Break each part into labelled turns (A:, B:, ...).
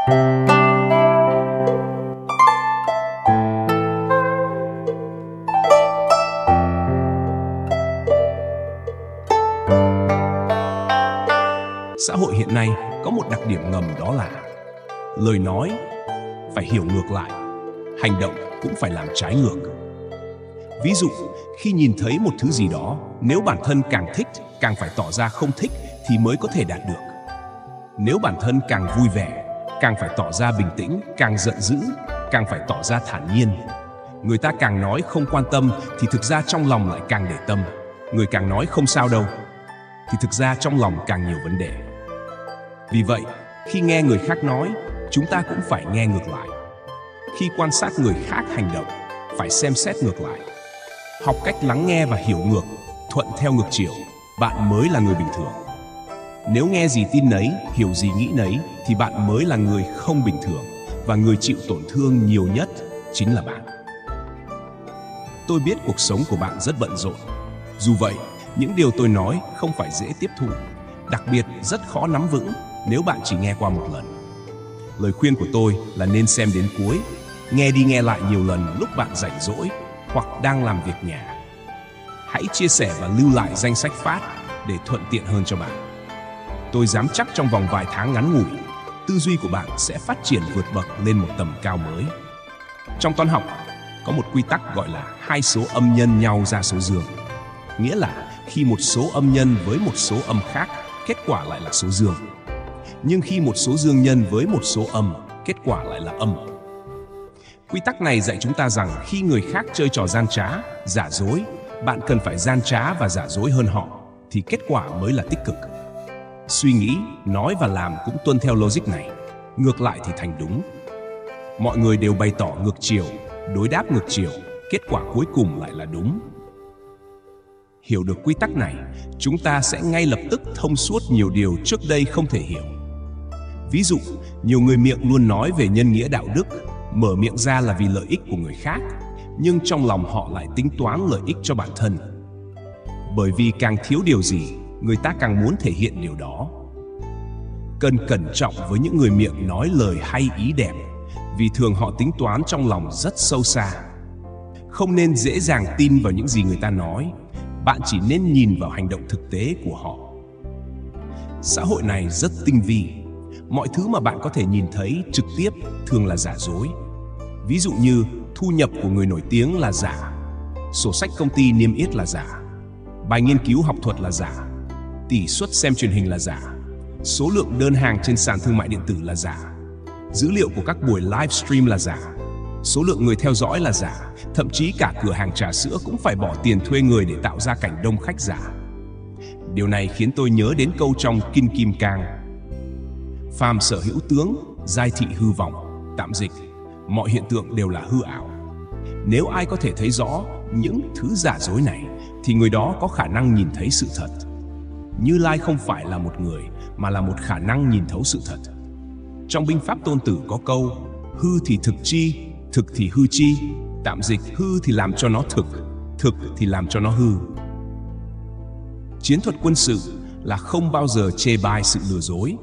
A: Xã hội hiện nay có một đặc điểm ngầm, đó là lời nói phải hiểu ngược lại, hành động cũng phải làm trái ngược. Ví dụ, khi nhìn thấy một thứ gì đó, nếu bản thân càng thích, càng phải tỏ ra không thích thì mới có thể đạt được. Nếu bản thân càng vui vẻ, càng phải tỏ ra bình tĩnh, càng giận dữ, càng phải tỏ ra thản nhiên. Người ta càng nói không quan tâm thì thực ra trong lòng lại càng để tâm. Người càng nói không sao đâu thì thực ra trong lòng càng nhiều vấn đề. Vì vậy, khi nghe người khác nói, chúng ta cũng phải nghe ngược lại. Khi quan sát người khác hành động, phải xem xét ngược lại. Học cách lắng nghe và hiểu ngược, thuận theo ngược chiều, bạn mới là người bình thường. Nếu nghe gì tin nấy, hiểu gì nghĩ nấy, thì bạn mới là người không bình thường, và người chịu tổn thương nhiều nhất chính là bạn. Tôi biết cuộc sống của bạn rất bận rộn. Dù vậy, những điều tôi nói không phải dễ tiếp thu, đặc biệt rất khó nắm vững nếu bạn chỉ nghe qua một lần. Lời khuyên của tôi là nên xem đến cuối, nghe đi nghe lại nhiều lần lúc bạn rảnh rỗi hoặc đang làm việc nhà. Hãy chia sẻ và lưu lại danh sách phát để thuận tiện hơn cho bạn. Tôi dám chắc trong vòng vài tháng ngắn ngủi, tư duy của bạn sẽ phát triển vượt bậc lên một tầm cao mới. Trong toán học, có một quy tắc gọi là hai số âm nhân nhau ra số dương. Nghĩa là khi một số âm nhân với một số âm khác, kết quả lại là số dương. Nhưng khi một số dương nhân với một số âm, kết quả lại là âm. Quy tắc này dạy chúng ta rằng khi người khác chơi trò gian trá, giả dối, bạn cần phải gian trá và giả dối hơn họ, thì kết quả mới là tích cực. Suy nghĩ, nói và làm cũng tuân theo logic này. Ngược lại thì thành đúng. Mọi người đều bày tỏ ngược chiều, đối đáp ngược chiều, kết quả cuối cùng lại là đúng. Hiểu được quy tắc này, chúng ta sẽ ngay lập tức thông suốt nhiều điều trước đây không thể hiểu. Ví dụ, nhiều người miệng luôn nói về nhân nghĩa đạo đức, mở miệng ra là vì lợi ích của người khác, nhưng trong lòng họ lại tính toán lợi ích cho bản thân. Bởi vì càng thiếu điều gì, người ta càng muốn thể hiện điều đó. Cần cẩn trọng với những người miệng nói lời hay ý đẹp, vì thường họ tính toán trong lòng rất sâu xa. Không nên dễ dàng tin vào những gì người ta nói, bạn chỉ nên nhìn vào hành động thực tế của họ. Xã hội này rất tinh vi. Mọi thứ mà bạn có thể nhìn thấy trực tiếp thường là giả dối. Ví dụ như thu nhập của người nổi tiếng là giả, sổ sách công ty niêm yết là giả, bài nghiên cứu học thuật là giả, tỷ suất xem truyền hình là giả, số lượng đơn hàng trên sàn thương mại điện tử là giả, dữ liệu của các buổi livestream là giả, số lượng người theo dõi là giả, thậm chí cả cửa hàng trà sữa cũng phải bỏ tiền thuê người để tạo ra cảnh đông khách giả. Điều này khiến tôi nhớ đến câu trong Kinh Kim Cang: phàm sở hữu tướng, giai thị hư vọng. Tạm dịch, mọi hiện tượng đều là hư ảo. Nếu ai có thể thấy rõ những thứ giả dối này, thì người đó có khả năng nhìn thấy sự thật. Như Lai không phải là một người, mà là một khả năng nhìn thấu sự thật. Trong binh pháp Tôn Tử có câu: hư thì thực chi, thực thì hư chi. Tạm dịch, hư thì làm cho nó thực, thực thì làm cho nó hư. Chiến thuật quân sự là không bao giờ chê bai sự lừa dối.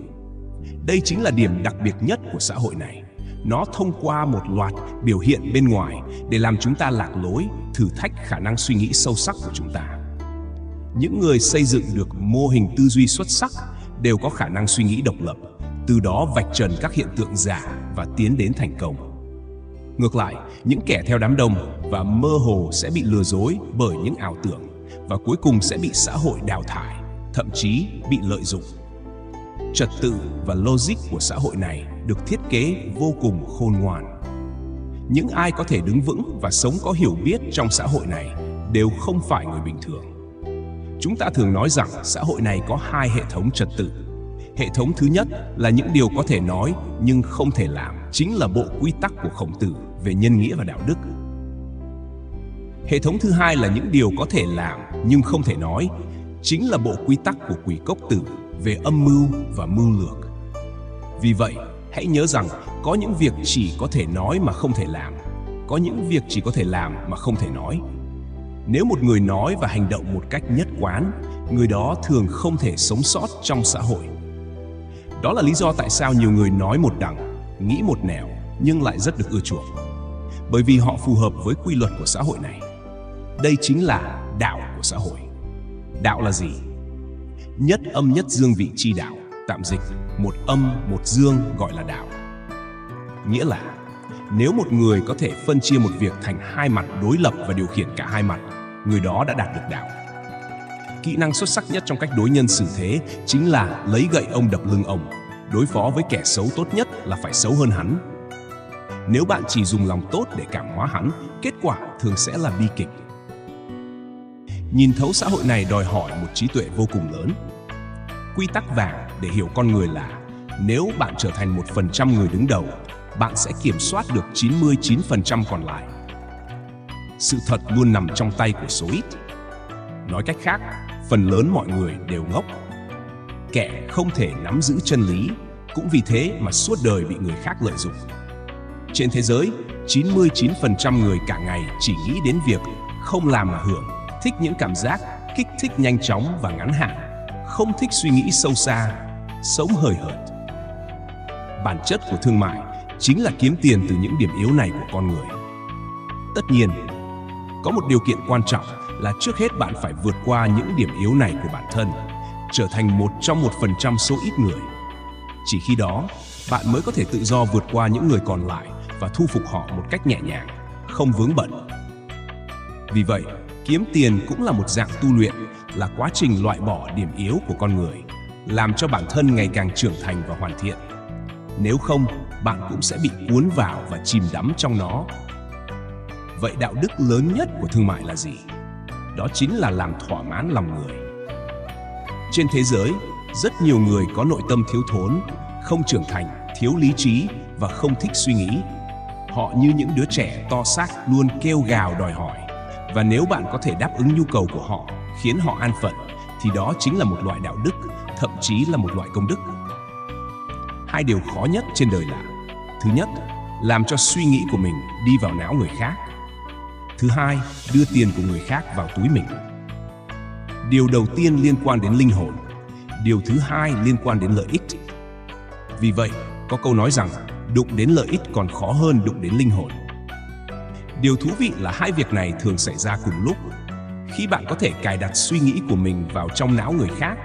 A: Đây chính là điểm đặc biệt nhất của xã hội này. Nó thông qua một loạt biểu hiện bên ngoài để làm chúng ta lạc lối, thử thách khả năng suy nghĩ sâu sắc của chúng ta. Những người xây dựng được mô hình tư duy xuất sắc đều có khả năng suy nghĩ độc lập, từ đó vạch trần các hiện tượng giả và tiến đến thành công. Ngược lại, những kẻ theo đám đông và mơ hồ sẽ bị lừa dối bởi những ảo tưởng và cuối cùng sẽ bị xã hội đào thải, thậm chí bị lợi dụng. Trật tự và logic của xã hội này được thiết kế vô cùng khôn ngoan. Những ai có thể đứng vững và sống có hiểu biết trong xã hội này đều không phải người bình thường. Chúng ta thường nói rằng xã hội này có hai hệ thống trật tự. Hệ thống thứ nhất là những điều có thể nói nhưng không thể làm, chính là bộ quy tắc của Khổng Tử về nhân nghĩa và đạo đức. Hệ thống thứ hai là những điều có thể làm nhưng không thể nói, chính là bộ quy tắc của Quỷ Cốc Tử về âm mưu và mưu lược. Vì vậy, hãy nhớ rằng có những việc chỉ có thể nói mà không thể làm, có những việc chỉ có thể làm mà không thể nói. Nếu một người nói và hành động một cách nhất quán, người đó thường không thể sống sót trong xã hội. Đó là lý do tại sao nhiều người nói một đằng, nghĩ một nẻo nhưng lại rất được ưa chuộng, bởi vì họ phù hợp với quy luật của xã hội này. Đây chính là đạo của xã hội. Đạo là gì? Nhất âm nhất dương vị chi đạo, tạm dịch, một âm một dương gọi là đạo. Nghĩa là nếu một người có thể phân chia một việc thành hai mặt đối lập và điều khiển cả hai mặt, người đó đã đạt được đạo. Kỹ năng xuất sắc nhất trong cách đối nhân xử thế chính là lấy gậy ông đập lưng ông. Đối phó với kẻ xấu tốt nhất là phải xấu hơn hắn. Nếu bạn chỉ dùng lòng tốt để cảm hóa hắn, kết quả thường sẽ là bi kịch. Nhìn thấu xã hội này đòi hỏi một trí tuệ vô cùng lớn. Quy tắc vàng để hiểu con người là nếu bạn trở thành 1% người đứng đầu, bạn sẽ kiểm soát được 99% còn lại. Sự thật luôn nằm trong tay của số ít. Nói cách khác, phần lớn mọi người đều ngốc. Kẻ không thể nắm giữ chân lý, cũng vì thế mà suốt đời bị người khác lợi dụng. Trên thế giới, 99% người cả ngày chỉ nghĩ đến việc không làm mà hưởng, thích những cảm giác kích thích nhanh chóng và ngắn hạn, không thích suy nghĩ sâu xa, sống hời hợt. Bản chất của thương mại chính là kiếm tiền từ những điểm yếu này của con người. Tất nhiên, có một điều kiện quan trọng là trước hết bạn phải vượt qua những điểm yếu này của bản thân, trở thành một trong 1% số ít người. Chỉ khi đó, bạn mới có thể tự do vượt qua những người còn lại và thu phục họ một cách nhẹ nhàng, không vướng bận. Vì vậy, kiếm tiền cũng là một dạng tu luyện, là quá trình loại bỏ điểm yếu của con người, làm cho bản thân ngày càng trưởng thành và hoàn thiện. Nếu không, bạn cũng sẽ bị cuốn vào và chìm đắm trong nó. Vậy đạo đức lớn nhất của thương mại là gì? Đó chính là làm thỏa mãn lòng người. Trên thế giới, rất nhiều người có nội tâm thiếu thốn, không trưởng thành, thiếu lý trí và không thích suy nghĩ. Họ như những đứa trẻ to xác luôn kêu gào đòi hỏi. Và nếu bạn có thể đáp ứng nhu cầu của họ, khiến họ an phận, thì đó chính là một loại đạo đức, thậm chí là một loại công đức. Hai điều khó nhất trên đời là: thứ nhất, làm cho suy nghĩ của mình đi vào não người khác. Thứ hai, đưa tiền của người khác vào túi mình. Điều đầu tiên liên quan đến linh hồn, điều thứ hai liên quan đến lợi ích. Vì vậy, có câu nói rằng đụng đến lợi ích còn khó hơn đụng đến linh hồn. Điều thú vị là hai việc này thường xảy ra cùng lúc. Khi bạn có thể cài đặt suy nghĩ của mình vào trong não người khác,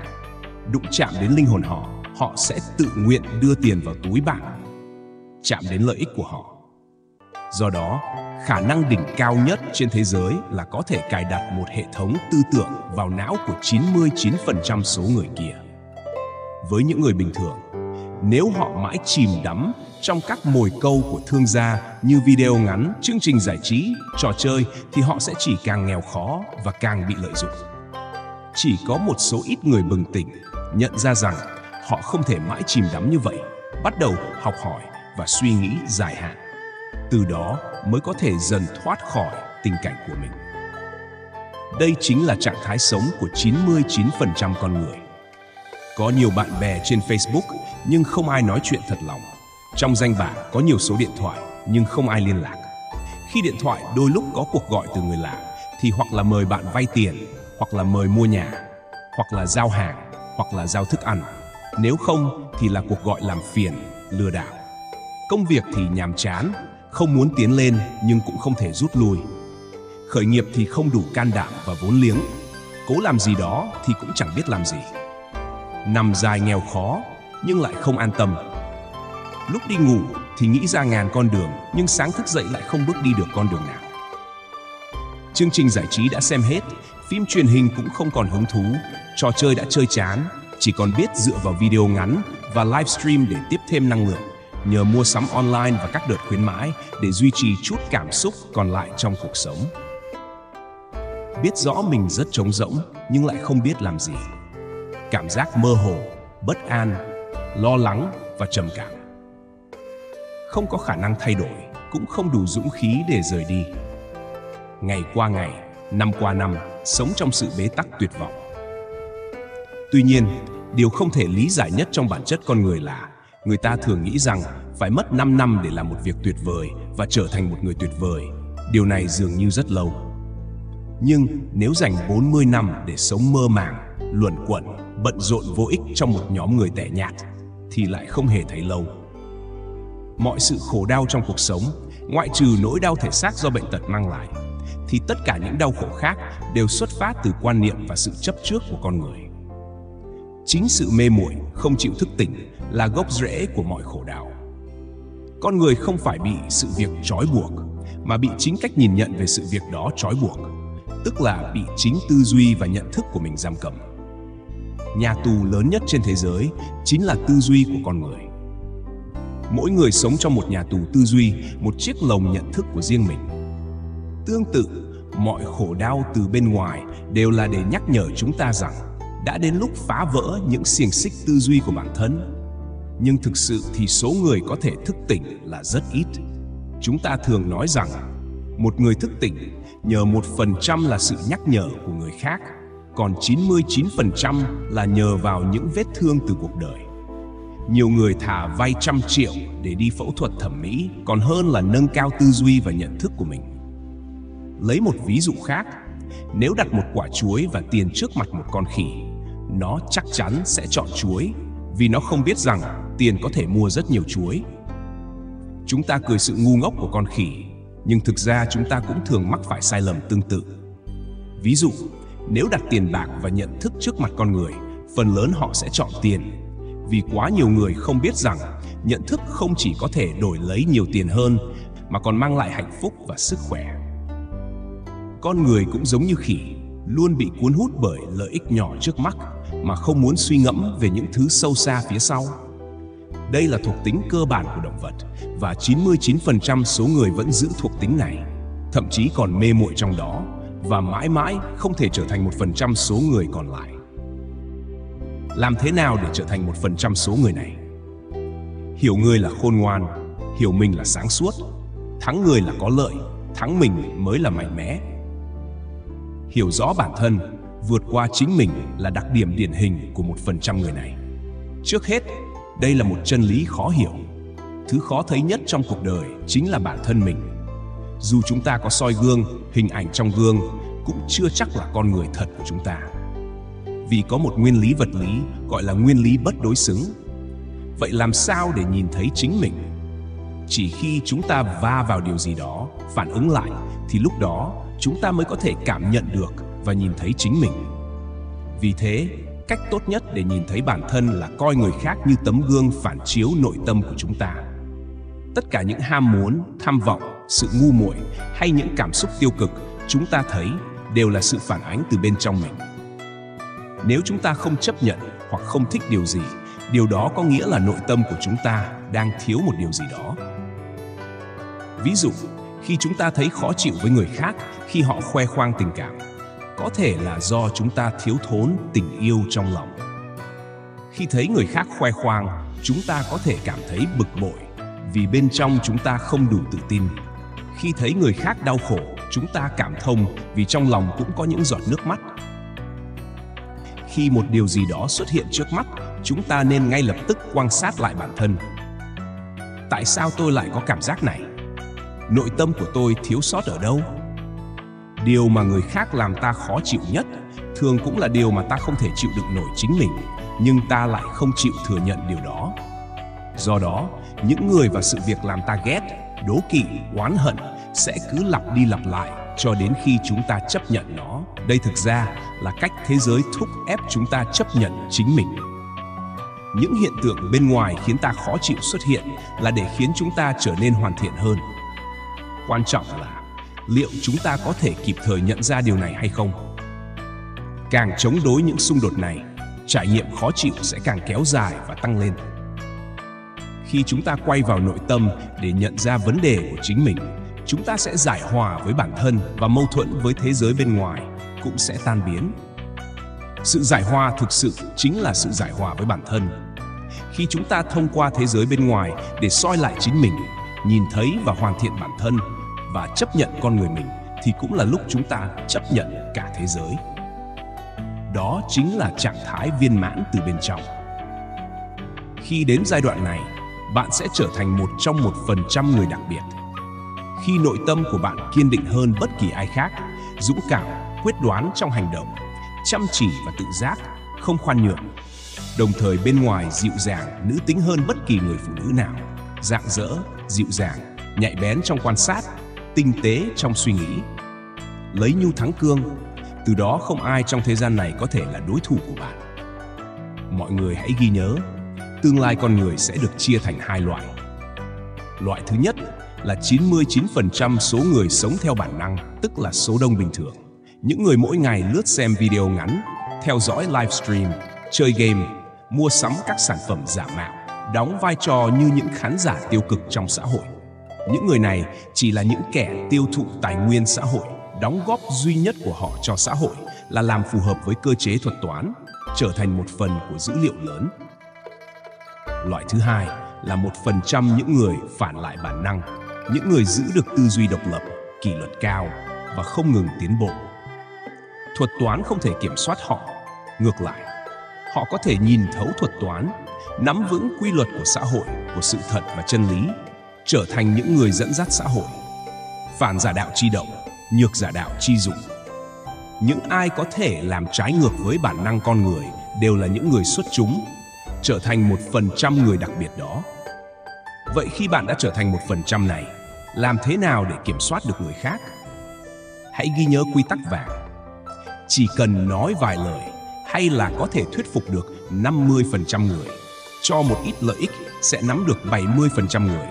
A: đụng chạm đến linh hồn họ, họ sẽ tự nguyện đưa tiền vào túi bạn, chạm đến lợi ích của họ. Do đó, khả năng đỉnh cao nhất trên thế giới là có thể cài đặt một hệ thống tư tưởng vào não của 99% số người kia. Với những người bình thường, nếu họ mãi chìm đắm trong các mồi câu của thương gia như video ngắn, chương trình giải trí, trò chơi, thì họ sẽ chỉ càng nghèo khó và càng bị lợi dụng. Chỉ có một số ít người bừng tỉnh, nhận ra rằng họ không thể mãi chìm đắm như vậy, bắt đầu học hỏi và suy nghĩ dài hạn. Từ đó mới có thể dần thoát khỏi tình cảnh của mình. Đây chính là trạng thái sống của 99% con người. Có nhiều bạn bè trên Facebook nhưng không ai nói chuyện thật lòng. Trong danh bạ có nhiều số điện thoại nhưng không ai liên lạc. Khi điện thoại đôi lúc có cuộc gọi từ người lạ thì hoặc là mời bạn vay tiền, hoặc là mời mua nhà, hoặc là giao hàng, hoặc là giao thức ăn. Nếu không thì là cuộc gọi làm phiền, lừa đảo. Công việc thì nhàm chán, không muốn tiến lên nhưng cũng không thể rút lui. Khởi nghiệp thì không đủ can đảm và vốn liếng. Cố làm gì đó thì cũng chẳng biết làm gì. Nằm dài nghèo khó nhưng lại không an tâm. Lúc đi ngủ thì nghĩ ra ngàn con đường nhưng sáng thức dậy lại không bước đi được con đường nào. Chương trình giải trí đã xem hết, phim truyền hình cũng không còn hứng thú, trò chơi đã chơi chán, chỉ còn biết dựa vào video ngắn và livestream để tiếp thêm năng lượng, nhờ mua sắm online và các đợt khuyến mãi để duy trì chút cảm xúc còn lại trong cuộc sống. Biết rõ mình rất trống rỗng nhưng lại không biết làm gì. Cảm giác mơ hồ, bất an, lo lắng và trầm cảm. Không có khả năng thay đổi, cũng không đủ dũng khí để rời đi. Ngày qua ngày, năm qua năm, sống trong sự bế tắc tuyệt vọng. Tuy nhiên, điều không thể lý giải nhất trong bản chất con người là người ta thường nghĩ rằng phải mất 5 năm để làm một việc tuyệt vời và trở thành một người tuyệt vời. Điều này dường như rất lâu. Nhưng nếu dành 40 năm để sống mơ màng, luẩn quẩn, bận rộn vô ích trong một nhóm người tẻ nhạt, thì lại không hề thấy lâu. mọi sự khổ đau trong cuộc sống, ngoại trừ nỗi đau thể xác do bệnh tật mang lại, thì tất cả những đau khổ khác đều xuất phát từ quan niệm và sự chấp trước của con người. Chính sự mê muội, không chịu thức tỉnh là gốc rễ của mọi khổ đau. Con người không phải bị sự việc trói buộc, mà bị chính cách nhìn nhận về sự việc đó trói buộc, tức là bị chính tư duy và nhận thức của mình giam cầm. Nhà tù lớn nhất trên thế giới chính là tư duy của con người. Mỗi người sống trong một nhà tù tư duy, một chiếc lồng nhận thức của riêng mình. Tương tự, mọi khổ đau từ bên ngoài đều là để nhắc nhở chúng ta rằng đã đến lúc phá vỡ những xiềng xích tư duy của bản thân. Nhưng thực sự thì số người có thể thức tỉnh là rất ít. Chúng ta thường nói rằng một người thức tỉnh nhờ 1% là sự nhắc nhở của người khác, còn 99% là nhờ vào những vết thương từ cuộc đời. Nhiều người thà vay 100 triệu để đi phẫu thuật thẩm mỹ còn hơn là nâng cao tư duy và nhận thức của mình. Lấy một ví dụ khác, nếu đặt một quả chuối và tiền trước mặt một con khỉ, nó chắc chắn sẽ chọn chuối vì nó không biết rằng tiền có thể mua rất nhiều chuối. Chúng ta cười sự ngu ngốc của con khỉ, nhưng thực ra chúng ta cũng thường mắc phải sai lầm tương tự. Ví dụ, nếu đặt tiền bạc và nhận thức trước mặt con người, phần lớn họ sẽ chọn tiền, vì quá nhiều người không biết rằng nhận thức không chỉ có thể đổi lấy nhiều tiền hơn, mà còn mang lại hạnh phúc và sức khỏe. Con người cũng giống như khỉ, luôn bị cuốn hút bởi lợi ích nhỏ trước mắt, mà không muốn suy ngẫm về những thứ sâu xa phía sau. Đây là thuộc tính cơ bản của động vật, và 99% số người vẫn giữ thuộc tính này, thậm chí còn mê muội trong đó, và mãi mãi không thể trở thành 1% số người còn lại. Làm thế nào để trở thành 1% số người này? Hiểu người là khôn ngoan, hiểu mình là sáng suốt, thắng người là có lợi, thắng mình mới là mạnh mẽ. Hiểu rõ bản thân, vượt qua chính mình là đặc điểm điển hình của 1% người này. Trước hết, đây là một chân lý khó hiểu. Thứ khó thấy nhất trong cuộc đời chính là bản thân mình. Dù chúng ta có soi gương, hình ảnh trong gương cũng chưa chắc là con người thật của chúng ta. Vì có một nguyên lý vật lý gọi là nguyên lý bất đối xứng. Vậy làm sao để nhìn thấy chính mình? Chỉ khi chúng ta va vào điều gì đó, phản ứng lại, thì lúc đó chúng ta mới có thể cảm nhận được và nhìn thấy chính mình. Vì thế, cách tốt nhất để nhìn thấy bản thân là coi người khác như tấm gương phản chiếu nội tâm của chúng ta. Tất cả những ham muốn, tham vọng, sự ngu muội hay những cảm xúc tiêu cực chúng ta thấy đều là sự phản ánh từ bên trong mình. Nếu chúng ta không chấp nhận hoặc không thích điều gì, điều đó có nghĩa là nội tâm của chúng ta đang thiếu một điều gì đó. Ví dụ, khi chúng ta thấy khó chịu với người khác khi họ khoe khoang tình cảm, có thể là do chúng ta thiếu thốn tình yêu trong lòng. Khi thấy người khác khoe khoang, chúng ta có thể cảm thấy bực bội vì bên trong chúng ta không đủ tự tin. Khi thấy người khác đau khổ, chúng ta cảm thông vì trong lòng cũng có những giọt nước mắt. Khi một điều gì đó xuất hiện trước mắt, chúng ta nên ngay lập tức quan sát lại bản thân. Tại sao tôi lại có cảm giác này? Nội tâm của tôi thiếu sót ở đâu? Điều mà người khác làm ta khó chịu nhất thường cũng là điều mà ta không thể chịu đựng nổi chính mình, nhưng ta lại không chịu thừa nhận điều đó. Do đó, những người và sự việc làm ta ghét, đố kỵ, oán hận sẽ cứ lặp đi lặp lại cho đến khi chúng ta chấp nhận nó. Đây thực ra là cách thế giới thúc ép chúng ta chấp nhận chính mình. Những hiện tượng bên ngoài khiến ta khó chịu xuất hiện là để khiến chúng ta trở nên hoàn thiện hơn. Quan trọng là liệu chúng ta có thể kịp thời nhận ra điều này hay không? Càng chống đối những xung đột này, trải nghiệm khó chịu sẽ càng kéo dài và tăng lên. Khi chúng ta quay vào nội tâm để nhận ra vấn đề của chính mình, chúng ta sẽ giải hòa với bản thân và mâu thuẫn với thế giới bên ngoài cũng sẽ tan biến. Sự giải hòa thực sự chính là sự giải hòa với bản thân. Khi chúng ta thông qua thế giới bên ngoài để soi lại chính mình, nhìn thấy và hoàn thiện bản thân và chấp nhận con người mình, thì cũng là lúc chúng ta chấp nhận cả thế giới. Đó chính là trạng thái viên mãn từ bên trong. Khi đến giai đoạn này, bạn sẽ trở thành một trong 1% người đặc biệt. Khi nội tâm của bạn kiên định hơn bất kỳ ai khác, dũng cảm, quyết đoán trong hành động, chăm chỉ và tự giác, không khoan nhượng, đồng thời bên ngoài dịu dàng, nữ tính hơn bất kỳ người phụ nữ nào, rạng rỡ, dịu dàng, nhạy bén trong quan sát, tinh tế trong suy nghĩ. Lấy nhu thắng cương, từ đó không ai trong thế gian này có thể là đối thủ của bạn. Mọi người hãy ghi nhớ, tương lai con người sẽ được chia thành hai loại. Loại thứ nhất là 99% số người sống theo bản năng, tức là số đông bình thường. Những người mỗi ngày lướt xem video ngắn, theo dõi livestream, chơi game, mua sắm các sản phẩm giả mạo, đóng vai trò như những khán giả tiêu cực trong xã hội. Những người này chỉ là những kẻ tiêu thụ tài nguyên xã hội, đóng góp duy nhất của họ cho xã hội là làm phù hợp với cơ chế thuật toán, trở thành một phần của dữ liệu lớn. Loại thứ hai là 1% những người phản lại bản năng, những người giữ được tư duy độc lập, kỷ luật cao và không ngừng tiến bộ. Thuật toán không thể kiểm soát họ. Ngược lại, họ có thể nhìn thấu thuật toán, nắm vững quy luật của xã hội, của sự thật và chân lý, trở thành những người dẫn dắt xã hội. Phản giả đạo chi động, nhược giả đạo chi dụng. Những ai có thể làm trái ngược với bản năng con người đều là những người xuất chúng, trở thành 1% người đặc biệt đó. Vậy khi bạn đã trở thành 1% này, làm thế nào để kiểm soát được người khác? Hãy ghi nhớ quy tắc vàng. Chỉ cần nói vài lời hay là có thể thuyết phục được 50% người, cho một ít lợi ích sẽ nắm được 70% người.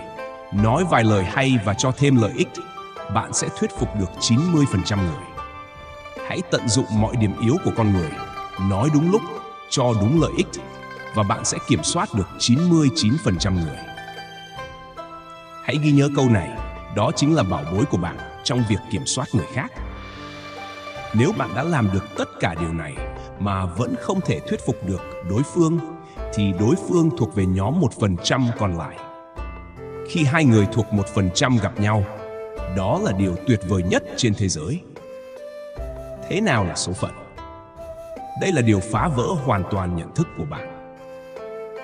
A: Nói vài lời hay và cho thêm lợi ích, bạn sẽ thuyết phục được 90% người. Hãy tận dụng mọi điểm yếu của con người, nói đúng lúc, cho đúng lợi ích, và bạn sẽ kiểm soát được 99% người. Hãy ghi nhớ câu này, đó chính là bảo bối của bạn trong việc kiểm soát người khác. Nếu bạn đã làm được tất cả điều này mà vẫn không thể thuyết phục được đối phương, thì đối phương thuộc về nhóm 1% còn lại. Khi hai người thuộc 1% gặp nhau, đó là điều tuyệt vời nhất trên thế giới. Thế nào là số phận? Đây là điều phá vỡ hoàn toàn nhận thức của bạn.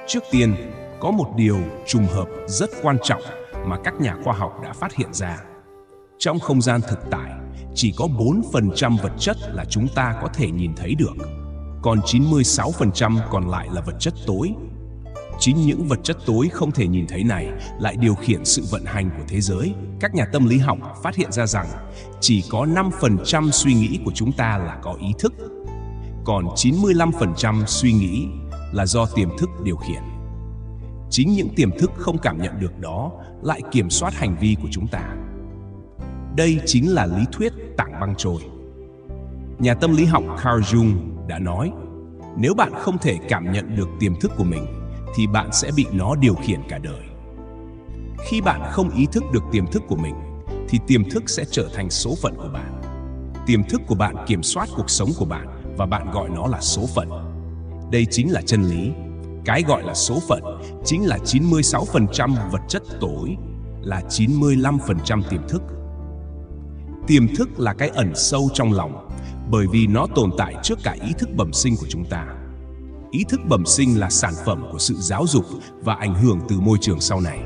A: Trước tiên, có một điều trùng hợp rất quan trọng mà các nhà khoa học đã phát hiện ra. Trong không gian thực tại, chỉ có 4% vật chất là chúng ta có thể nhìn thấy được, còn 96% còn lại là vật chất tối. Chính những vật chất tối không thể nhìn thấy này lại điều khiển sự vận hành của thế giới. Các nhà tâm lý học phát hiện ra rằng chỉ có 5% suy nghĩ của chúng ta là có ý thức, còn 95% suy nghĩ là do tiềm thức điều khiển. Chính những tiềm thức không cảm nhận được đó lại kiểm soát hành vi của chúng ta. Đây chính là lý thuyết tảng băng trôi. Nhà tâm lý học Carl Jung đã nói, nếu bạn không thể cảm nhận được tiềm thức của mình, thì bạn sẽ bị nó điều khiển cả đời. Khi bạn không ý thức được tiềm thức của mình, thì tiềm thức sẽ trở thành số phận của bạn. Tiềm thức của bạn kiểm soát cuộc sống của bạn và bạn gọi nó là số phận. Đây chính là chân lý. Cái gọi là số phận chính là 96% vật chất tối, là 95% tiềm thức. Tiềm thức là cái ẩn sâu trong lòng, bởi vì nó tồn tại trước cả ý thức bẩm sinh của chúng ta. Ý thức bẩm sinh là sản phẩm của sự giáo dục và ảnh hưởng từ môi trường sau này.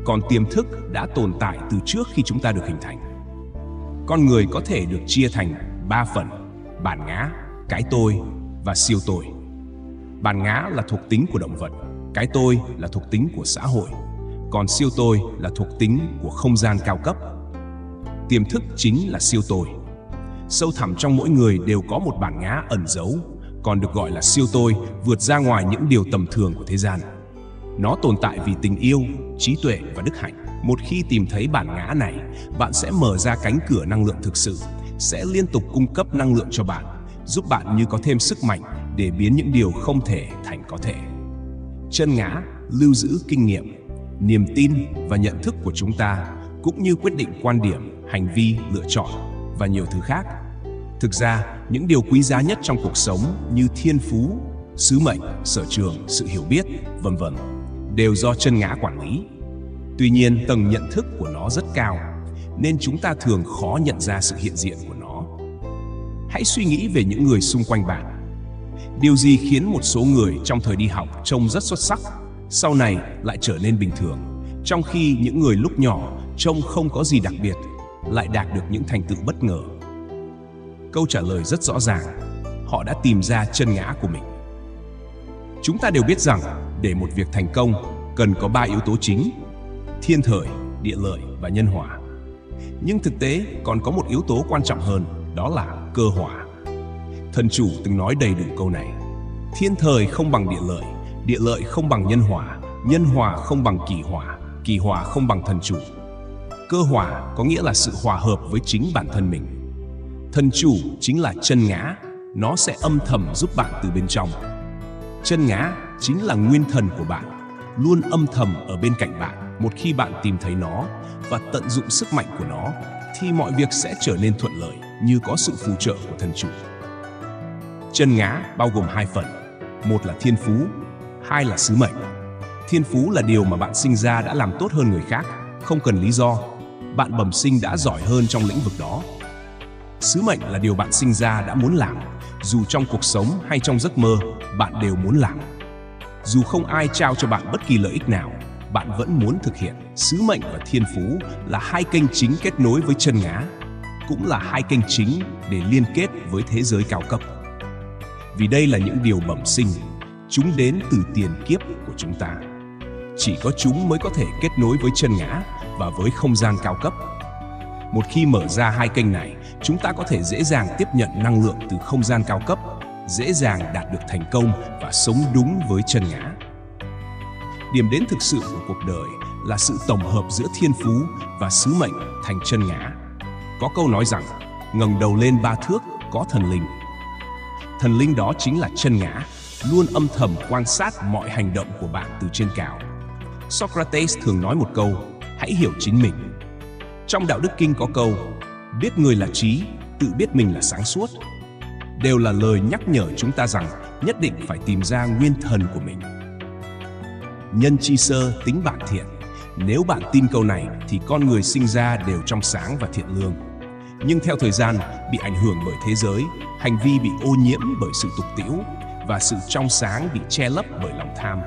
A: Còn tiềm thức đã tồn tại từ trước khi chúng ta được hình thành. Con người có thể được chia thành 3 phần: bản ngã, cái tôi và siêu tôi. Bản ngã là thuộc tính của động vật, cái tôi là thuộc tính của xã hội, còn siêu tôi là thuộc tính của không gian cao cấp. Tiềm thức chính là siêu tôi. Sâu thẳm trong mỗi người đều có một bản ngã ẩn giấu, còn được gọi là siêu tôi, vượt ra ngoài những điều tầm thường của thế gian. Nó tồn tại vì tình yêu, trí tuệ và đức hạnh. Một khi tìm thấy bản ngã này, bạn sẽ mở ra cánh cửa năng lượng thực sự, sẽ liên tục cung cấp năng lượng cho bạn, giúp bạn như có thêm sức mạnh để biến những điều không thể thành có thể. Chân ngã lưu giữ kinh nghiệm, niềm tin và nhận thức của chúng ta, cũng như quyết định quan điểm, hành vi, lựa chọn và nhiều thứ khác. Thực ra, những điều quý giá nhất trong cuộc sống như thiên phú, sứ mệnh, sở trường, sự hiểu biết, vân vân, đều do chân ngã quản lý. Tuy nhiên, tầng nhận thức của nó rất cao, nên chúng ta thường khó nhận ra sự hiện diện của nó. Hãy suy nghĩ về những người xung quanh bạn. Điều gì khiến một số người trong thời đi học trông rất xuất sắc, sau này lại trở nên bình thường, trong khi những người lúc nhỏ trông không có gì đặc biệt lại đạt được những thành tựu bất ngờ? Câu trả lời rất rõ ràng, họ đã tìm ra chân ngã của mình. Chúng ta đều biết rằng để một việc thành công cần có 3 yếu tố chính: thiên thời, địa lợi và nhân hòa. Nhưng thực tế còn có một yếu tố quan trọng hơn, đó là cơ hỏa. Thần chủ từng nói đầy đủ câu này: thiên thời không bằng địa lợi không bằng nhân hòa không bằng kỳ hỏa không bằng thần chủ. Cơ hỏa có nghĩa là sự hòa hợp với chính bản thân mình. Thần chủ chính là chân ngã, nó sẽ âm thầm giúp bạn từ bên trong. Chân ngã chính là nguyên thần của bạn, luôn âm thầm ở bên cạnh bạn. Một khi bạn tìm thấy nó và tận dụng sức mạnh của nó, thì mọi việc sẽ trở nên thuận lợi như có sự phù trợ của thần chủ. Chân ngã bao gồm hai phần, một là thiên phú, hai là sứ mệnh. Thiên phú là điều mà bạn sinh ra đã làm tốt hơn người khác, không cần lý do. Bạn bẩm sinh đã giỏi hơn trong lĩnh vực đó. Sứ mệnh là điều bạn sinh ra đã muốn làm, dù trong cuộc sống hay trong giấc mơ, bạn đều muốn làm. Dù không ai trao cho bạn bất kỳ lợi ích nào, bạn vẫn muốn thực hiện. Sứ mệnh và thiên phú là hai kênh chính kết nối với chân ngã, cũng là hai kênh chính để liên kết với thế giới cao cấp. Vì đây là những điều bẩm sinh, chúng đến từ tiền kiếp của chúng ta. Chỉ có chúng mới có thể kết nối với chân ngã và với không gian cao cấp. Một khi mở ra hai kênh này, chúng ta có thể dễ dàng tiếp nhận năng lượng từ không gian cao cấp, dễ dàng đạt được thành công và sống đúng với chân ngã. Điểm đến thực sự của cuộc đời là sự tổng hợp giữa thiên phú và sứ mệnh thành chân ngã. Có câu nói rằng, ngẩng đầu lên 3 thước có thần linh. Thần linh đó chính là chân ngã, luôn âm thầm quan sát mọi hành động của bạn từ trên cao. Socrates thường nói một câu, hãy hiểu chính mình. Trong Đạo Đức Kinh có câu, biết người là trí, tự biết mình là sáng suốt. Đều là lời nhắc nhở chúng ta rằng nhất định phải tìm ra nguyên thần của mình. Nhân chi sơ, tính bản thiện. Nếu bạn tin câu này thì con người sinh ra đều trong sáng và thiện lương. Nhưng theo thời gian, bị ảnh hưởng bởi thế giới, hành vi bị ô nhiễm bởi sự tục tĩu và sự trong sáng bị che lấp bởi lòng tham.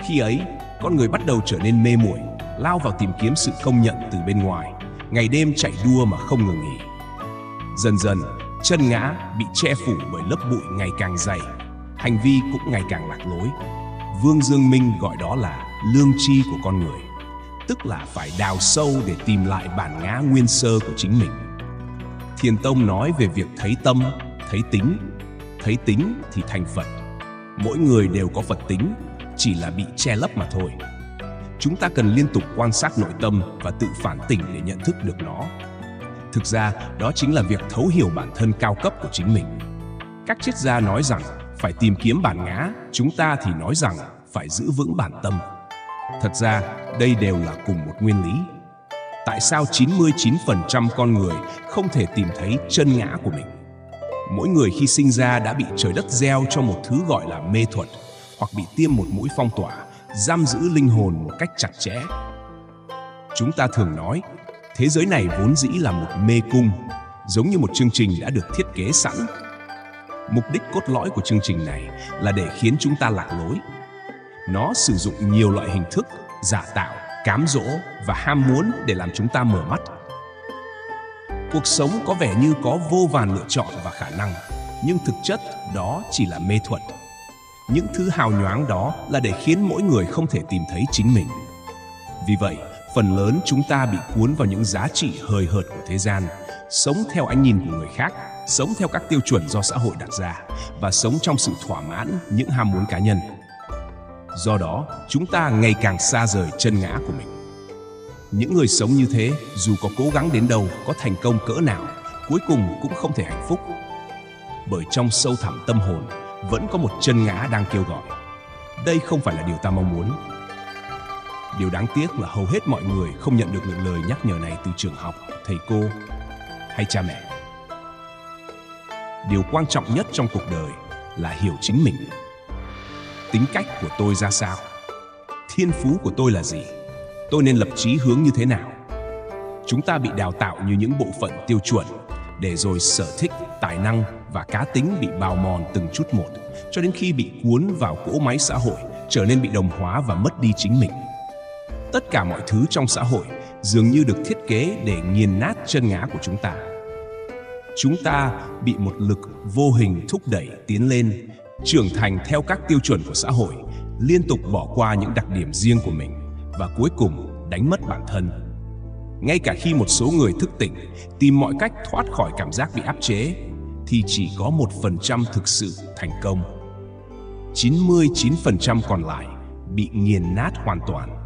A: Khi ấy, con người bắt đầu trở nên mê muội, lao vào tìm kiếm sự công nhận từ bên ngoài, ngày đêm chạy đua mà không ngừng nghỉ. Dần dần, chân ngã bị che phủ bởi lớp bụi ngày càng dày, hành vi cũng ngày càng lạc lối. Vương Dương Minh gọi đó là lương tri của con người, tức là phải đào sâu để tìm lại bản ngã nguyên sơ của chính mình. Thiền Tông nói về việc thấy tâm, thấy tính thì thành Phật. Mỗi người đều có Phật tính, chỉ là bị che lấp mà thôi. Chúng ta cần liên tục quan sát nội tâm và tự phản tỉnh để nhận thức được nó. Thực ra, đó chính là việc thấu hiểu bản thân cao cấp của chính mình. Các triết gia nói rằng phải tìm kiếm bản ngã, chúng ta thì nói rằng phải giữ vững bản tâm. Thật ra, đây đều là cùng một nguyên lý. Tại sao 99% con người không thể tìm thấy chân ngã của mình? Mỗi người khi sinh ra đã bị trời đất gieo cho một thứ gọi là mê thuật, hoặc bị tiêm một mũi phong tỏa, giam giữ linh hồn một cách chặt chẽ. Chúng ta thường nói, thế giới này vốn dĩ là một mê cung, giống như một chương trình đã được thiết kế sẵn. Mục đích cốt lõi của chương trình này là để khiến chúng ta lạc lối. Nó sử dụng nhiều loại hình thức, giả tạo, cám dỗ và ham muốn để làm chúng ta mở mắt. Cuộc sống có vẻ như có vô vàn lựa chọn và khả năng, nhưng thực chất đó chỉ là mê thuật. Những thứ hào nhoáng đó là để khiến mỗi người không thể tìm thấy chính mình. Vì vậy, phần lớn chúng ta bị cuốn vào những giá trị hời hợt của thế gian, sống theo ánh nhìn của người khác, sống theo các tiêu chuẩn do xã hội đặt ra và sống trong sự thỏa mãn những ham muốn cá nhân. Do đó, chúng ta ngày càng xa rời chân ngã của mình. Những người sống như thế, dù có cố gắng đến đâu, có thành công cỡ nào, cuối cùng cũng không thể hạnh phúc. Bởi trong sâu thẳm tâm hồn, vẫn có một chân ngã đang kêu gọi. Đây không phải là điều ta mong muốn. Điều đáng tiếc là hầu hết mọi người không nhận được những lời nhắc nhở này từ trường học, thầy cô hay cha mẹ. Điều quan trọng nhất trong cuộc đời là hiểu chính mình. Tính cách của tôi ra sao? Thiên phú của tôi là gì? Tôi nên lập chí hướng như thế nào? Chúng ta bị đào tạo như những bộ phận tiêu chuẩn, để rồi sở thích, tài năng và cá tính bị bào mòn từng chút một, cho đến khi bị cuốn vào cỗ máy xã hội, trở nên bị đồng hóa và mất đi chính mình. Tất cả mọi thứ trong xã hội dường như được thiết kế để nghiền nát chân ngã của chúng ta. Chúng ta bị một lực vô hình thúc đẩy tiến lên, trưởng thành theo các tiêu chuẩn của xã hội, liên tục bỏ qua những đặc điểm riêng của mình và cuối cùng đánh mất bản thân. Ngay cả khi một số người thức tỉnh, tìm mọi cách thoát khỏi cảm giác bị áp chế, thì chỉ có 1% thực sự thành công. 99% còn lại bị nghiền nát hoàn toàn.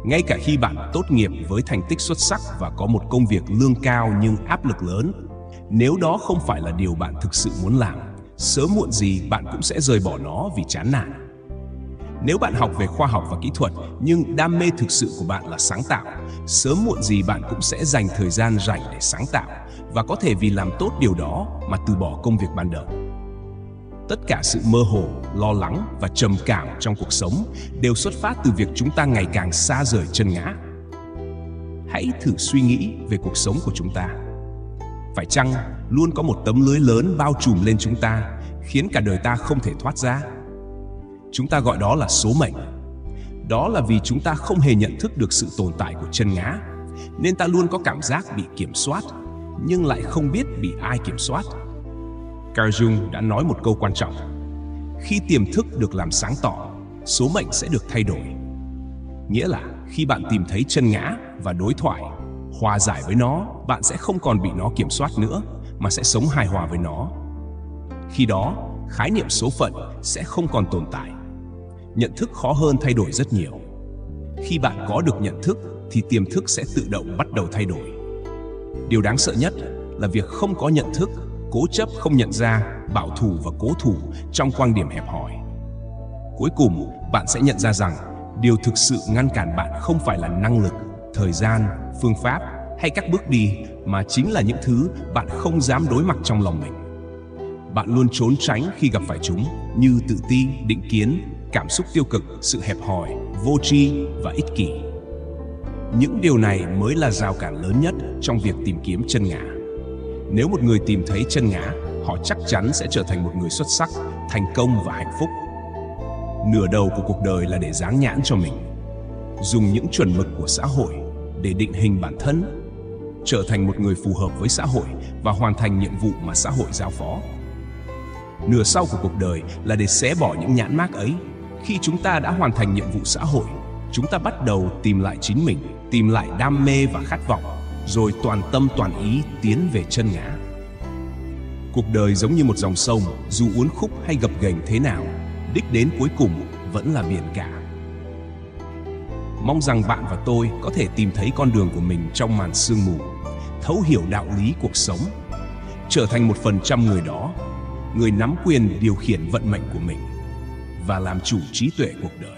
A: Ngay cả khi bạn tốt nghiệp với thành tích xuất sắc và có một công việc lương cao nhưng áp lực lớn, nếu đó không phải là điều bạn thực sự muốn làm, sớm muộn gì bạn cũng sẽ rời bỏ nó vì chán nản. Nếu bạn học về khoa học và kỹ thuật nhưng đam mê thực sự của bạn là sáng tạo, sớm muộn gì bạn cũng sẽ dành thời gian rảnh để sáng tạo và có thể vì làm tốt điều đó mà từ bỏ công việc ban đầu. Tất cả sự mơ hồ, lo lắng và trầm cảm trong cuộc sống đều xuất phát từ việc chúng ta ngày càng xa rời chân ngã. Hãy thử suy nghĩ về cuộc sống của chúng ta. Phải chăng luôn có một tấm lưới lớn bao trùm lên chúng ta, khiến cả đời ta không thể thoát ra? Chúng ta gọi đó là số mệnh. Đó là vì chúng ta không hề nhận thức được sự tồn tại của chân ngã, nên ta luôn có cảm giác bị kiểm soát, nhưng lại không biết bị ai kiểm soát. Carl Jung đã nói một câu quan trọng: khi tiềm thức được làm sáng tỏ, số mệnh sẽ được thay đổi. Nghĩa là khi bạn tìm thấy chân ngã và đối thoại, hòa giải với nó, bạn sẽ không còn bị nó kiểm soát nữa, mà sẽ sống hài hòa với nó. Khi đó, khái niệm số phận sẽ không còn tồn tại. Nhận thức khó hơn thay đổi rất nhiều. Khi bạn có được nhận thức, thì tiềm thức sẽ tự động bắt đầu thay đổi. Điều đáng sợ nhất là việc không có nhận thức, cố chấp không nhận ra, bảo thủ và cố thủ trong quan điểm hẹp hòi. Cuối cùng, bạn sẽ nhận ra rằng điều thực sự ngăn cản bạn không phải là năng lực, thời gian, phương pháp hay các bước đi, mà chính là những thứ bạn không dám đối mặt trong lòng mình. Bạn luôn trốn tránh khi gặp phải chúng, như tự ti, định kiến, cảm xúc tiêu cực, sự hẹp hòi, vô tri và ích kỷ. Những điều này mới là rào cản lớn nhất trong việc tìm kiếm chân ngã. Nếu một người tìm thấy chân ngã, họ chắc chắn sẽ trở thành một người xuất sắc, thành công và hạnh phúc. Nửa đầu của cuộc đời là để dán nhãn cho mình, dùng những chuẩn mực của xã hội để định hình bản thân, trở thành một người phù hợp với xã hội và hoàn thành nhiệm vụ mà xã hội giao phó. Nửa sau của cuộc đời là để xé bỏ những nhãn mác ấy. Khi chúng ta đã hoàn thành nhiệm vụ xã hội, chúng ta bắt đầu tìm lại chính mình, tìm lại đam mê và khát vọng, rồi toàn tâm toàn ý tiến về chân ngã. Cuộc đời giống như một dòng sông, dù uốn khúc hay gập ghềnh thế nào, đích đến cuối cùng vẫn là biển cả. Mong rằng bạn và tôi có thể tìm thấy con đường của mình trong màn sương mù, thấu hiểu đạo lý cuộc sống, trở thành 1% người đó, người nắm quyền điều khiển vận mệnh của mình và làm chủ trí tuệ cuộc đời.